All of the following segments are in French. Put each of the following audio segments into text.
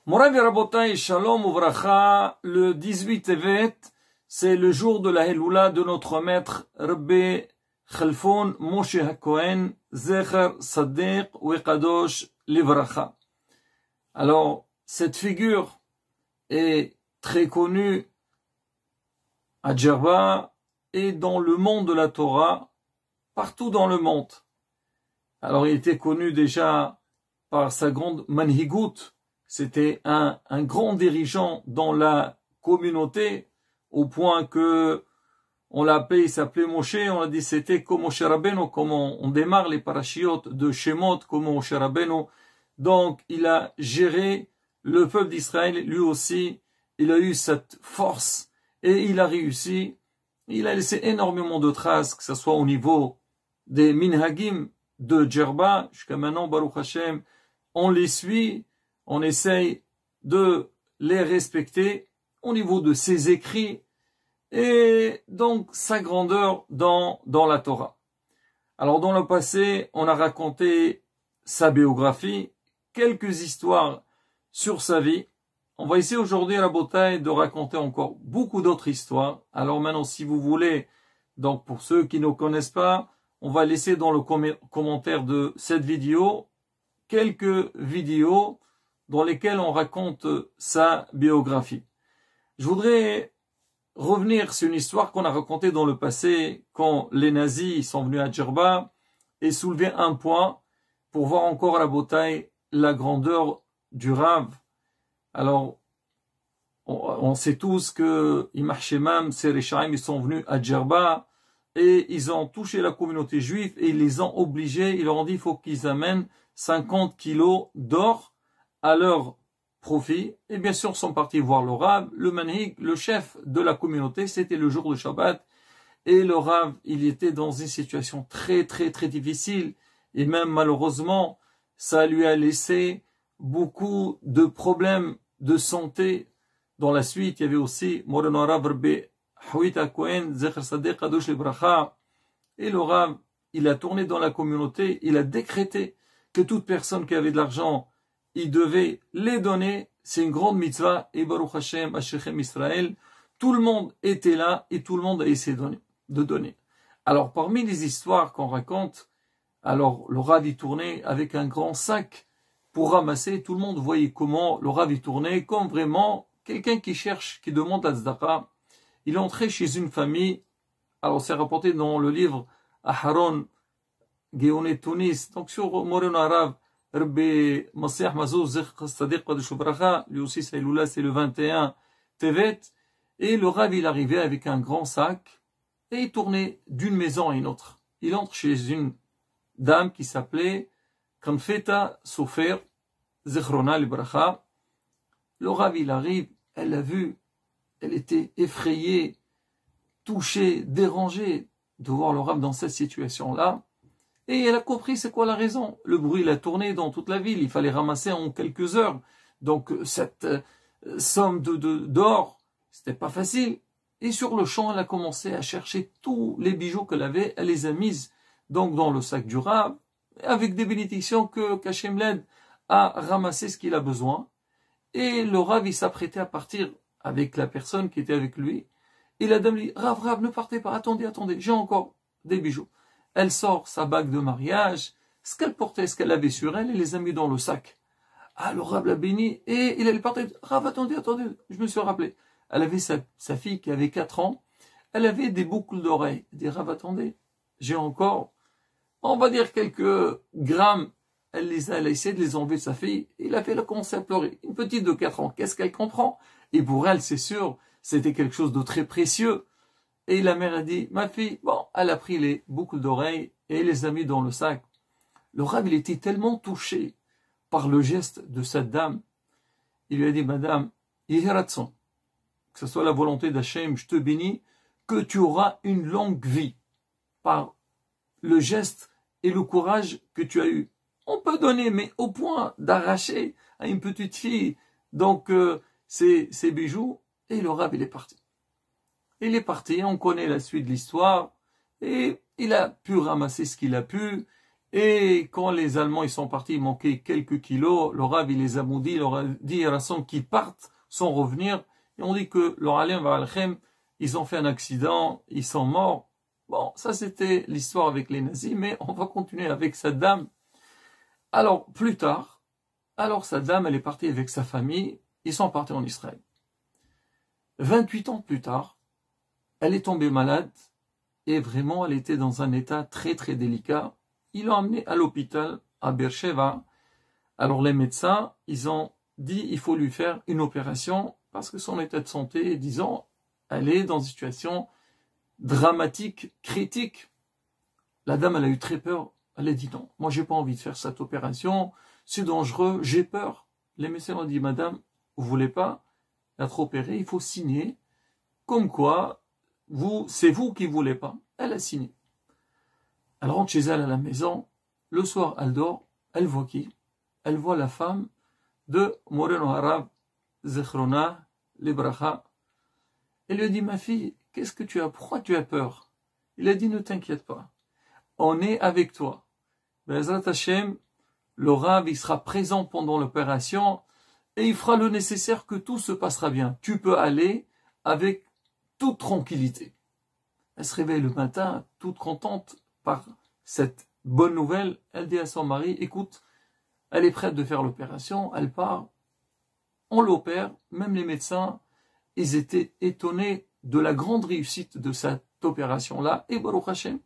Morav et Rabotai, Shalom Uvracha, le 18 Tevet, c'est le jour de la Heloula de notre maître Rabbi Khalfon Moshe HaKohen, Zecher Sadiq Wekadosh Livracha. Alors, cette figure est très connue à Djerba et dans le monde de la Torah, partout dans le monde. Alors, il était connu déjà par sa grande manhigout. C'était un grand dirigeant dans la communauté, au point que on l'appelait, il s'appelait Moshe, on a dit c'était comme Moshe Rabbeinu, comme on démarre les parachiotes de Shemot, comme Moshe Rabbeinu. Donc, il a géré le peuple d'Israël, lui aussi, il a eu cette force, et il a réussi, il a laissé énormément de traces, que ce soit au niveau des minhagim de Djerba, jusqu'à maintenant, Baruch Hashem, on les suit, on essaye de les respecter au niveau de ses écrits et donc sa grandeur dans la Torah. Alors dans le passé, on a raconté sa biographie, quelques histoires sur sa vie. On va essayer aujourd'hui à la bataille de raconter encore beaucoup d'autres histoires. Alors maintenant, si vous voulez, donc pour ceux qui ne connaissent pas, on va laisser dans le commentaire de cette vidéo quelques vidéos dans lesquelles on raconte sa biographie. Je voudrais revenir sur une histoire qu'on a racontée dans le passé quand les nazis sont venus à Djerba et soulever un point pour voir encore à la bataille la grandeur du Rav. Alors, on sait tous que Imach Shemam, Sereshaim, ils sont venus à Djerba et ils ont touché la communauté juive et ils les ont obligés, ils leur ont dit il faut qu'ils amènent 50 kilos d'or à leur profit. Et bien sûr, sont partis voir le Rav, le manhig, le chef de la communauté, c'était le jour de Shabbat. Et le Rav, il était dans une situation très difficile. Et même malheureusement, ça lui a laissé beaucoup de problèmes de santé. Dans la suite, il y avait aussi Moreno Rav Rabbi Hawita Kohen, Zecher Sadiq Kadosh Livracha. Et le Rav, il a tourné dans la communauté, il a décrété que toute personne qui avait de l'argent, il devait les donner. C'est une grande mitzvah. Et Baruch Hashem, Hashechem Israël, tout le monde était là et tout le monde a essayé de donner. Alors, parmi les histoires qu'on raconte, alors le Rav y tournait avec un grand sac pour ramasser. Tout le monde voyait comment le Rav y tournait, comme vraiment quelqu'un qui cherche, qui demande la tzedaka. Il est entré chez une famille. Alors, c'est rapporté dans le livre Aharon Géoné Tunis. Donc, sur Moreno Rav, Rabbi Masiach Mazouz Sadiq Kadosh Livracha, lui aussi sa Iloula, c'est le 21 Tevet. Et le Rav, il arrivait avec un grand sac et il tournait d'une maison à une autre. Il entre chez une dame qui s'appelait Kanfeta Sofer Zechrona Livracha. Le Rav, il arrive, elle l'a vu, elle était effrayée, touchée, dérangée de voir le Rav dans cette situation-là. Et elle a compris c'est quoi la raison. Le bruit l'a tourné dans toute la ville. Il fallait ramasser en quelques heures. Donc cette somme d'or, c'était pas facile. Et sur le champ, elle a commencé à chercher tous les bijoux qu'elle avait. Elle les a mises donc dans le sac du Rav, avec des bénédictions que Kachem l'aide à ramasser ce qu'il a besoin. Et le Rav, il s'apprêtait à partir avec la personne qui était avec lui. Et la dame lui dit, Rav, ne partez pas, attendez, j'ai encore des bijoux. Elle sort sa bague de mariage, ce qu'elle portait, ce qu'elle avait sur elle, et les a mis dans le sac. Ah, le Rav l'a béni, et il allait partir. Rav, attendez, je me suis rappelé. Elle avait sa fille qui avait 4 ans, elle avait des boucles d'oreilles. Elle dit, Rav, attendez, j'ai encore, on va dire quelques grammes. Elle a essayé de les enlever de sa fille, et il a fait le commencer à pleurer. Une petite de 4 ans, qu'est-ce qu'elle comprend? Et pour elle, c'est sûr, c'était quelque chose de très précieux. Et la mère a dit, ma fille, bon, elle a pris les boucles d'oreilles et les a mis dans le sac. Le Rav, il était tellement touché par le geste de cette dame. Il lui a dit, madame, Yehiratson, que ce soit la volonté d'Hachem, je te bénis, que tu auras une longue vie par le geste et le courage que tu as eu. On peut donner, mais au point d'arracher à une petite fille donc ses bijoux, et le Rav, il est parti. Il est parti, on connaît la suite de l'histoire, et il a pu ramasser ce qu'il a pu, Et quand les Allemands ils sont partis, il manquait quelques kilos, le Rav il les a maudits, il leur a dit à Rasson qu'ils partent sans revenir. Et on dit que leur Alim Valchem, ils ont fait un accident, ils sont morts. Bon, ça c'était l'histoire avec les nazis, mais on va continuer avec Saddam. Alors, plus tard, Saddam, elle est partie avec sa famille, ils sont partis en Israël. 28 ans plus tard, elle est tombée malade, et vraiment, elle était dans un état très très délicat. Ils l'ont emmenée à l'hôpital, à Beersheba. Alors les médecins, ils ont dit il faut lui faire une opération, parce que son état de santé, disons, elle est dans une situation dramatique, critique. La dame, elle a eu très peur. Elle a dit non, moi j'ai pas envie de faire cette opération, c'est dangereux, j'ai peur. Les médecins ont dit madame, vous voulez pas être opérée, il faut signer, comme quoi, c'est vous qui voulez pas. Elle a signé. Elle rentre chez elle à la maison, le soir elle dort, elle voit qui? Elle voit la femme de Moreno Harab, Zechrona, Libracha. Elle lui a dit ma fille, qu'est-ce que tu as? Pourquoi tu as peur? Il a dit ne t'inquiète pas, on est avec toi. Be'ezrat Hashem, le Rav, il sera présent pendant l'opération et il fera le nécessaire que tout se passera bien. Tu peux aller avec toute tranquillité. Elle se réveille le matin, toute contente par cette bonne nouvelle. Elle dit à son mari, écoute, elle est prête de faire l'opération, elle part, on l'opère, même les médecins, ils étaient étonnés de la grande réussite de cette opération-là. Et Baruch Hashem,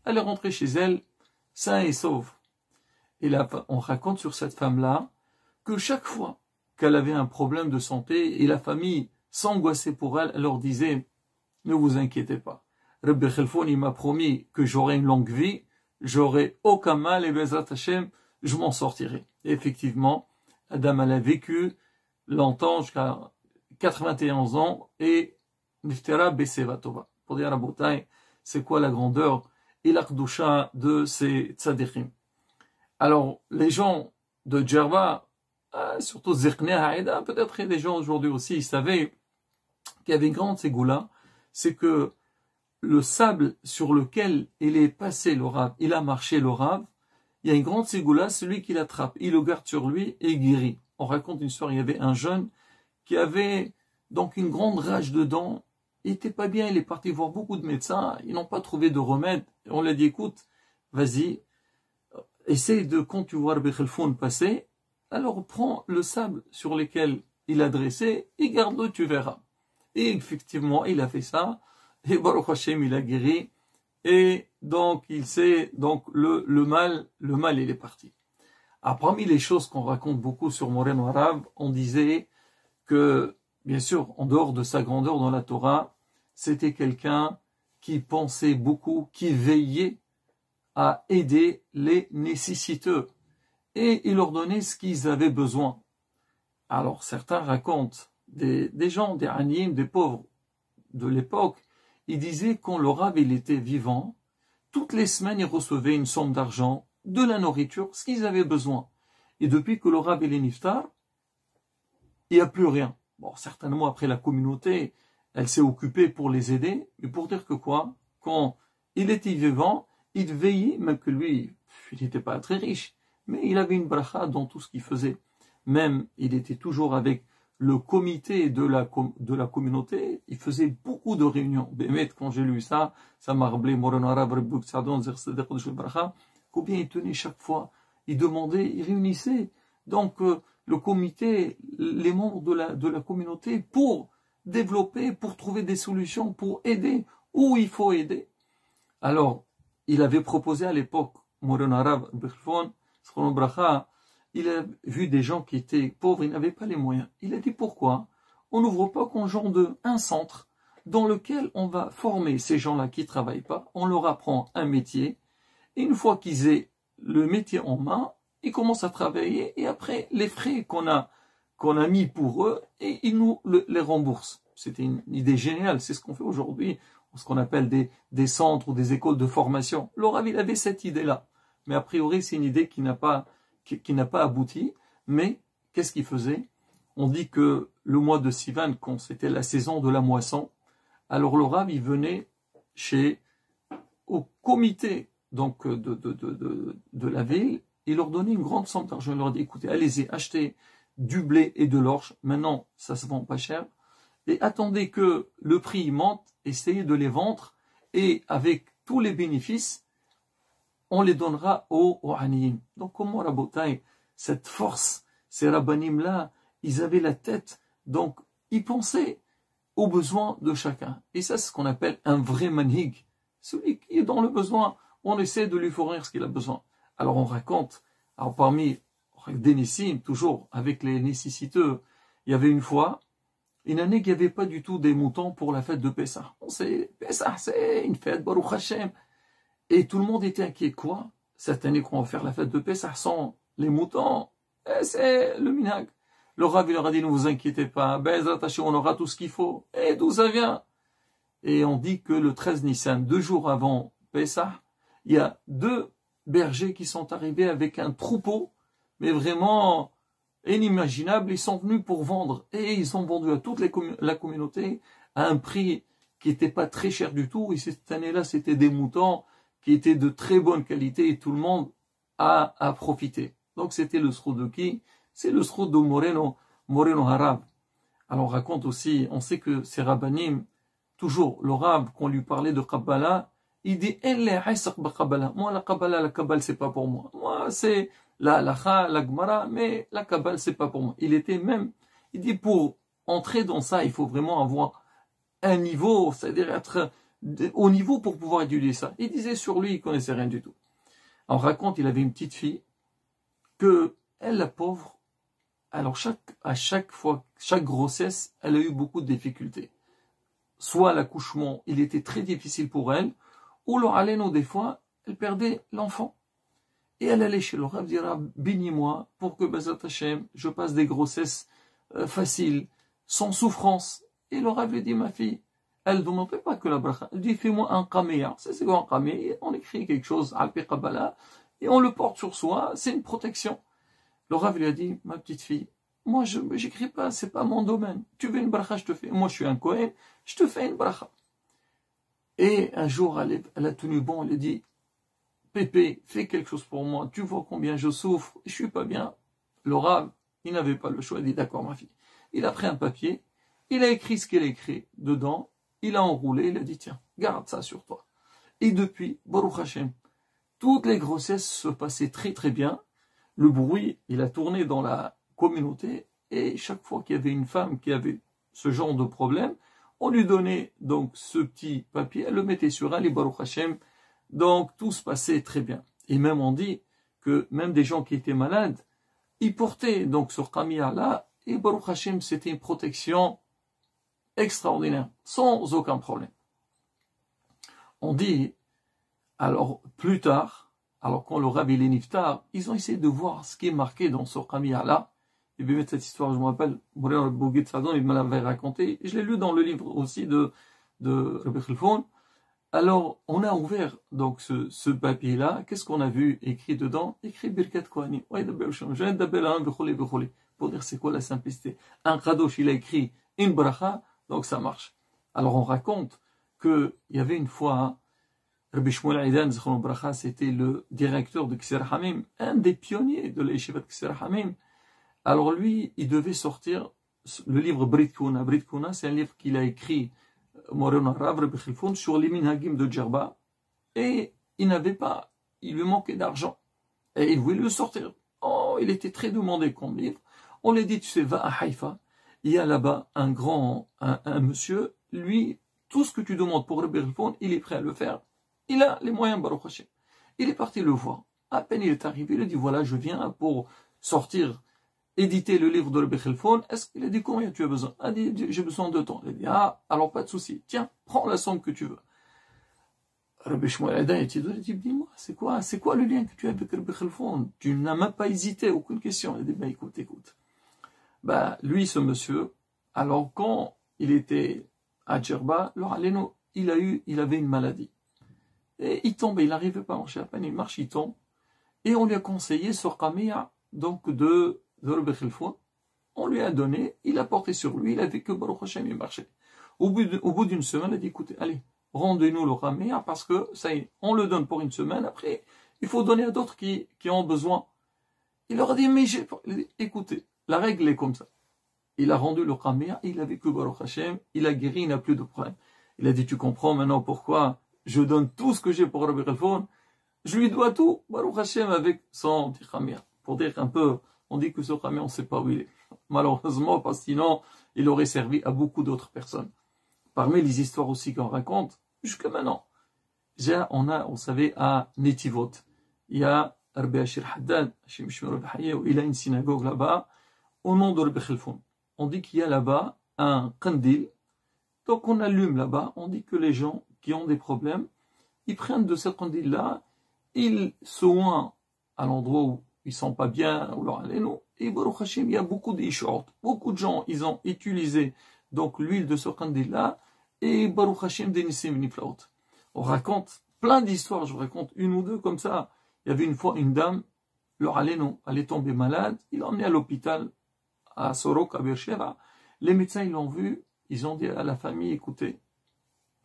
elle est rentrée chez elle, sain et sauve. Et là, on raconte sur cette femme-là que chaque fois qu'elle avait un problème de santé et la famille s'angoissait pour elle, elle leur disait « Ne vous inquiétez pas. Rabbi Khalfoun, il m'a promis que j'aurai une longue vie, j'aurai aucun mal et Bezrat Hashem, je m'en sortirai. » Et effectivement, la dame, elle a vécu longtemps, jusqu'à 91 ans, et Niftera Beseva Tova. Pour dire à Boutaï, c'est quoi la grandeur et l'akdoucha de ces tzadikim. Alors, les gens de Djerba, surtout Zirknei Haïda, peut-être des gens aujourd'hui aussi, ils savaient qu'il y avait une grande ségoula, c'est que le sable sur lequel il est passé le Rav, il a marché le Rav, il y a une grande ségoula, celui qui l'attrape, il le garde sur lui et guérit. On raconte une histoire, il y avait un jeune qui avait donc une grande rage dedans, il n'était pas bien, il est parti voir beaucoup de médecins, ils n'ont pas trouvé de remède. Et on lui a dit, écoute, vas-y, essaye de, quand tu vois Rabbi Khalfoun passer, alors prends le sable sur lequel il a dressé et garde-le, tu verras. Et effectivement, il a fait ça, et Baruch Hashem, il a guéri, et donc il sait, donc le mal, il est parti. Alors, parmi les choses qu'on raconte beaucoup sur Moreno Harab, on disait que, bien sûr, en dehors de sa grandeur dans la Torah, c'était quelqu'un qui pensait beaucoup, qui veillait à aider les nécessiteux. Et il leur donnait ce qu'ils avaient besoin. Alors, certains racontent des gens, des animes, des pauvres de l'époque, ils disaient quand le Rav il était vivant, toutes les semaines ils recevaient une somme d'argent, de la nourriture, ce qu'ils avaient besoin. Et depuis que le Rav il est niftar, il n'y a plus rien. Bon, certainement après la communauté, elle s'est occupée pour les aider, mais pour dire que quoi, quand il était vivant, il veillait, même que lui, il n'était pas très riche, mais il avait une bracha dans tout ce qu'il faisait. Même, il était toujours avec le comité de la communauté, il faisait beaucoup de réunions. Bémet, quand j'ai lu ça, ça m'a rappelé Moreno Harab, Rebbe Tzadon, Zersedech de Bracha, combien il tenait chaque fois, il demandait, il réunissait. Donc, le comité, les membres de la communauté pour développer, pour trouver des solutions, pour aider où il faut aider. Alors, il avait proposé à l'époque, Moreno Harab, Bechfon, Schrono Bracha, il a vu des gens qui étaient pauvres, ils n'avaient pas les moyens. Il a dit pourquoi on n'ouvre pas qu'un genre un centre dans lequel on va former ces gens-là qui ne travaillent pas, on leur apprend un métier, et une fois qu'ils aient le métier en main, ils commencent à travailler, et après, les frais qu'on a mis pour eux, et ils nous les remboursent. C'était une idée géniale, c'est ce qu'on fait aujourd'hui, ce qu'on appelle des centres ou des écoles de formation. Le Rav, il avait cette idée-là, mais a priori, c'est une idée qui n'a pas abouti, mais qu'est-ce qu'il faisait? On dit que le mois de Sivan, quand c'était la saison de la moisson, alors le Rav, il venait au comité donc de la ville, il leur donnait une grande somme d'argent. Il leur dit, écoutez, allez-y, achetez du blé et de l'orge. Maintenant, ça se vend pas cher. Et attendez que le prix monte, essayez de les vendre, et avec tous les bénéfices, on les donnera aux Haniyim. Donc, comment Rabotai, cette force, ces Rabbanim-là, ils avaient la tête, donc ils pensaient aux besoins de chacun. Et ça, c'est ce qu'on appelle un vrai manhig. Celui qui est dans le besoin, on essaie de lui fournir ce qu'il a besoin. Alors, on raconte, alors parmi des Nissim, toujours avec les nécessiteux, il y avait une fois, une année qu'il n'y avait pas du tout des moutons pour la fête de Pessah. On sait, Pessah, c'est une fête, Baruch Hashem. Et tout le monde était inquiet. Quoi? Cette année qu'on va faire la fête de Pessah sans les moutons, c'est le minhag. Le Rav, il leur a dit, ne vous inquiétez pas, Bezrat Hashem, on aura tout ce qu'il faut. Et d'où ça vient? Et on dit que le 13 Nissan, 2 jours avant Pessah, il y a 2 bergers qui sont arrivés avec un troupeau, mais vraiment inimaginable. Ils sont venus pour vendre. Et ils ont vendu à toute la communauté à un prix qui n'était pas très cher du tout. Et cette année-là, c'était des moutons qui étaient de très bonne qualité et tout le monde a profité. Donc c'était le sroud de qui? C'est le sroud de Moreno Harab. Alors on raconte aussi, on sait que ces rabbanim, toujours le rab, qu'on lui parlait de Kabbalah, il dit moi la Kabbale c'est pas pour moi. Moi c'est la Lacha, la Gemara, mais la Kabbale c'est pas pour moi. Il dit pour entrer dans ça, il faut vraiment avoir un niveau, c'est-à-dire être au niveau pour pouvoir étudier ça. Il disait sur lui, il connaissait rien du tout. On raconte, il avait une petite fille, que elle, la pauvre, alors à chaque fois, chaque grossesse, elle a eu beaucoup de difficultés. Soit l'accouchement, il était très difficile pour elle, ou l'oraleno, des fois, elle perdait l'enfant. Et elle allait chez le Rav, dira, bénis-moi pour que, Bezat Hashem, je passe des grossesses faciles, sans souffrance. Et le Rav lui dit, ma fille, elle ne demandait pas que la bracha. Elle dit, fais-moi un kameya. C'est quoi un kameya? On écrit quelque chose, alpi Kabbalah, et on le porte sur soi, c'est une protection. Le Rav lui a dit, ma petite fille, moi je n'écris pas, c'est pas mon domaine. Tu veux une bracha, je te fais. Moi je suis un Kohen, je te fais une bracha. Et un jour, elle a tenu bon, elle a dit, Pépé, fais quelque chose pour moi, tu vois combien je souffre, je suis pas bien. Le Rav, il n'avait pas le choix, il dit, d'accord ma fille. Il a pris un papier, il a écrit ce qu'elle a écrit dedans, il a enroulé, il a dit, tiens, garde ça sur toi. Et depuis, Baruch Hashem, toutes les grossesses se passaient très très bien. Le bruit, il a tourné dans la communauté, et chaque fois qu'il y avait une femme qui avait ce genre de problème, on lui donnait donc ce petit papier, elle le mettait sur elle, et Baruch Hashem, donc tout se passait très bien. Et même on dit que même des gens qui étaient malades, ils portaient donc ce Kamiya-là, et Baruch Hashem, c'était une protection extraordinaire, sans aucun problème. On dit, alors plus tard, alors quand le Rabbi est niftar, ils ont essayé de voir ce qui est marqué dans ce Kamiya-là. Et bien cette histoire, je me rappelle, Mourad Bougit Sadon, il me l'avait raconté, et je l'ai lu dans le livre aussi de Rabbi Khalfoun. Alors, on a ouvert donc ce papier-là. Qu'est-ce qu'on a vu écrit dedans? Écrit Birkat Kohanim. Pour dire c'est quoi la simplicité. Un Kadosh, il a écrit une bracha, donc ça marche. Alors, on raconte qu'il y avait une fois, Rabbi Shmuel Aidan, c'était le directeur de Ksir Hamim, un des pionniers de l'Yeshiva de Ksir Hamim. Alors lui, il devait sortir le livre Brit Kuna. Brit Kuna, c'est un livre qu'il a écrit Moreno Rav, Rabbi Khalfoun, sur les minhagim de Djerba, et il n'avait pas, il lui manquait d'argent, et il voulait le sortir. Oh, il était très demandé comme livre. On lui dit, tu sais, va à Haïfa, il y a là-bas un monsieur, lui, tout ce que tu demandes pour Rabbi Khalfoun, il est prêt à le faire. Il a les moyens, Baruch Hashem. Il est parti le voir. À peine il est arrivé, il a dit, voilà, je viens pour sortir, éditer le livre de Rabbi Khalfoun. Est-ce qu'il a dit combien tu as besoin? Il a dit, j'ai besoin de temps. Il a dit, ah, alors pas de souci. Tiens, prends la somme que tu veux. Rabbi Shmuel Aidan il dit, dis-moi, c'est quoi le lien que tu as avec Rabbi Khalfoun? Tu n'as même pas hésité, aucune question. Il a dit, bah, écoute. Bah, lui, ce monsieur, alors quand il était à Djerba, il avait une maladie. Et il tombait, il n'arrivait pas à marcher, à peine il marche, il tombe. Et on lui a conseillé sur Kamiya, donc de Rabbi Khalfoun. On lui a donné, il a porté sur lui, il a vu que Baruch Hashem il marchait. Au bout d'une semaine, il a dit, écoutez, allez, rendez-nous le Khamia parce que ça y est, on le donne pour une semaine, après, il faut donner à d'autres qui ont besoin. Il leur a dit, mais écoutez, la règle est comme ça. Il a rendu le Khamia, il a vécu Baruch Hashem, il a guéri, il n'a plus de problème. Il a dit, tu comprends maintenant pourquoi je donne tout ce que j'ai pour Rabbi Khalfoun, je lui dois tout, Baruch Hashem, avec son petit Khamia. Pour dire un peu, on dit que ce Khamia, on ne sait pas où il est. Malheureusement, parce que sinon, il aurait servi à beaucoup d'autres personnes. Parmi les histoires aussi qu'on raconte, jusqu'à maintenant, on savait à Netivot, il y a Rabbi Ashir Haddad, il a une synagogue là-bas, au nom de Rabbi Khalfoun. On dit qu'il y a là-bas un kandil, donc on allume là-bas, on dit que les gens qui ont des problèmes, ils prennent de ce kandil-là, ils soignent à l'endroit où ils sont pas bien, ou leur allez-nous, et Baruch Hashem, il y a beaucoup d'ishort, beaucoup de gens, ils ont utilisé donc l'huile de ce kandil-là, et Baruch Hashem des Nissim Niflaot. On raconte plein d'histoires, je vous raconte une ou deux comme ça. Il y avait une fois une dame, leur allez-nous, elle est tombée malade, il l'a emmenée à l'hôpital, à Sorok, à Beersheba. Les médecins, ils l'ont vu, ils ont dit à la famille, écoutez,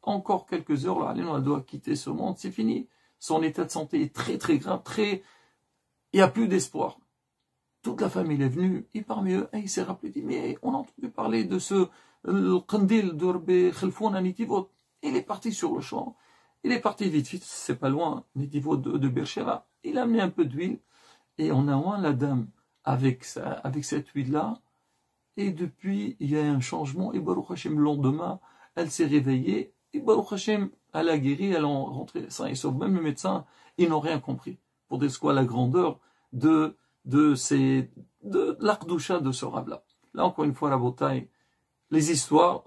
encore quelques heures, leur allez-nous, elle doit quitter ce monde, c'est fini. Son état de santé est très très grave, il n'y a plus d'espoir. Toute la famille est venue, et parmi eux, il s'est rappelé, dit, mais on a entendu parler de ce Qandil de Rabbi Khalfoun à Netivot. Il est parti sur le champ, il est parti vite, c'est pas loin, Netivot de Beersheba. Il a amené un peu d'huile, et on a oint la dame avec cette huile-là, et depuis, il y a un changement, et Baruch Hashem, le lendemain, elle s'est réveillée, et Baruch Hashem, elle a guéri, elle est rentrée sain et sauf. Même les médecins, ils n'ont rien compris. Pour dire quoi, la grandeur de l'Akdoucha de ce rab-là. Là, encore une fois, la bataille, les histoires,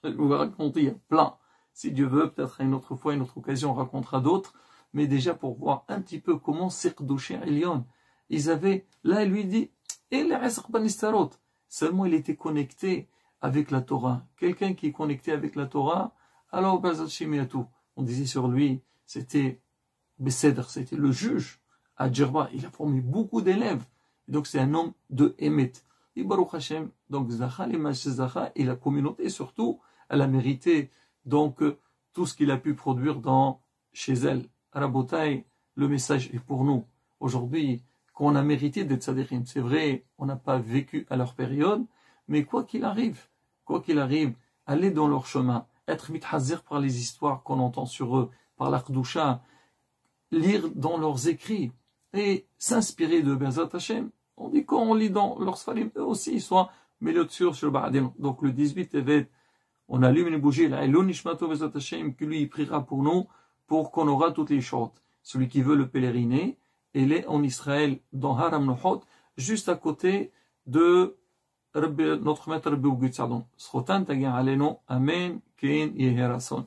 je vous vais raconter, il y a plein. Si Dieu veut, peut-être à une autre fois, une autre occasion, on racontera d'autres. Mais déjà pour voir un petit peu comment Sekdouché Elion, ils avaient, là, il lui dit, et les Banistarot, seulement il était connecté avec la Torah. Quelqu'un qui est connecté avec la Torah, alors Bazat Shemiatou, on disait sur lui, c'était Bessédr, c'était le juge à Djerba. Il a formé beaucoup d'élèves. Donc c'est un homme de Emet. Et Baruch Hashem, donc Zacha, l'image Zacha, et la communauté surtout, elle a mérité donc tout ce qu'il a pu produire chez elle. Rabotai, le message est pour nous. Aujourd'hui, qu'on a mérité d'être Tzadikim. C'est vrai, on n'a pas vécu à leur période, mais quoi qu'il arrive, aller dans leur chemin, être mithazir par les histoires qu'on entend sur eux, par l'Akdoucha, lire dans leurs écrits et s'inspirer de Bezat Hashem. On dit quand on lit dans leurs sfarim, eux aussi, ils sont mélotsur sur le Ba'adim. Donc le 18 Tevet, on allume une bougie, là, Elon Nishmato Bezat Hashem, qui lui priera pour nous, pour qu'on aura toutes les choses. Celui qui veut le pèleriner, il est en Israël, dans Haram Nohot, juste à côté de notre maître Rabbi Ugutzadon. Srotan Tagan Aleno, Amen, Kein Yeherason.